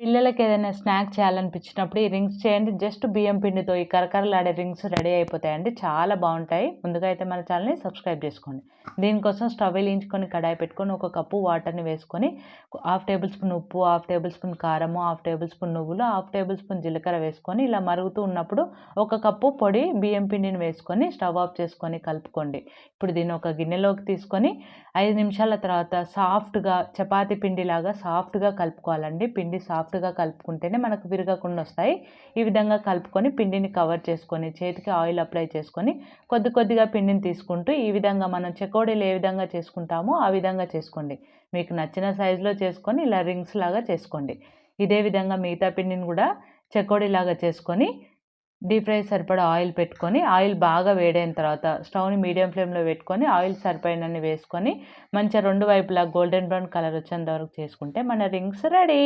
పిల్లలకి ఏదైనా స్నాక్ చేయాలనిపించినప్పుడు ఈ రింగ్స్ చేయండి. జస్ట్ బియ్యం పిండితో ఈ కరకరలాడే రింగ్స్ రెడీ అయిపోతాయండి. చాలా బావుంటాయి. ముందుగా అయితే మన ఛానల్‌ని సబ్స్క్రైబ్ చేసుకోండి. దీనికోసం స్టవ్ వెలిగించుకొని కడాయి పెట్టుకొని ఒక కప్పు వాటర్‌ని వేసుకొని హాఫ్ టేబుల్ స్పూన్ ఉప్పు, హాఫ్ టేబుల్ స్పూన్ కారము, హాఫ్ టేబుల్ స్పూన్ నువ్వులు, హాఫ్ టేబుల్ స్పూన్ జీలకర్ర వేసుకొని ఇలా మరుగుతూ ఉన్నప్పుడు ఒక కప్పు పొడి బియ్యం పిండిని వేసుకొని స్టవ్ ఆఫ్ చేసుకొని కలుపుకోండి. ఇప్పుడు దీన్ని ఒక గిన్నెలోకి తీసుకొని 5 నిమిషాల తర్వాత సాఫ్ట్‌గా చపాతీ పిండిలాగా సాఫ్ట్‌గా కలుపుకోవాలండి. పిండి సాఫ్ట్‌గా కలుపుకుంటేనే మనకు విరగకుండా వస్తాయి. ఈ విధంగా కలుపుకొని పిండిని కవర్ చేసుకొని చేతికి ఆయిల్ అప్లై చేసుకొని కొద్ది కొద్దిగా పిండిని తీసుకుంటూ ఈ విధంగా మనం చెకోడీలు ఏ విధంగా చేసుకుంటామో ఆ విధంగా చేసుకోండి. మీకు నచ్చిన సైజులో చేసుకొని ఇలా రింగ్స్ లాగా చేసుకోండి. ఇదే విధంగా మిగతా పిండిని కూడా చెకోడీలాగా చేసుకొని డీప్ ఫ్రై సరిపడా ఆయిల్ పెట్టుకొని ఆయిల్ బాగా వేడైన తర్వాత స్టవ్‌ని మీడియం ఫ్లేమ్‌లో పెట్టుకొని ఆయిల్ సరిపోయినన్ని వేసుకొని మంచిగా 2 వైపులా గోల్డెన్ బ్రౌన్ కలర్ వచ్చేంత వరకు చేసుకుంటే మన రింగ్స్ రెడీ.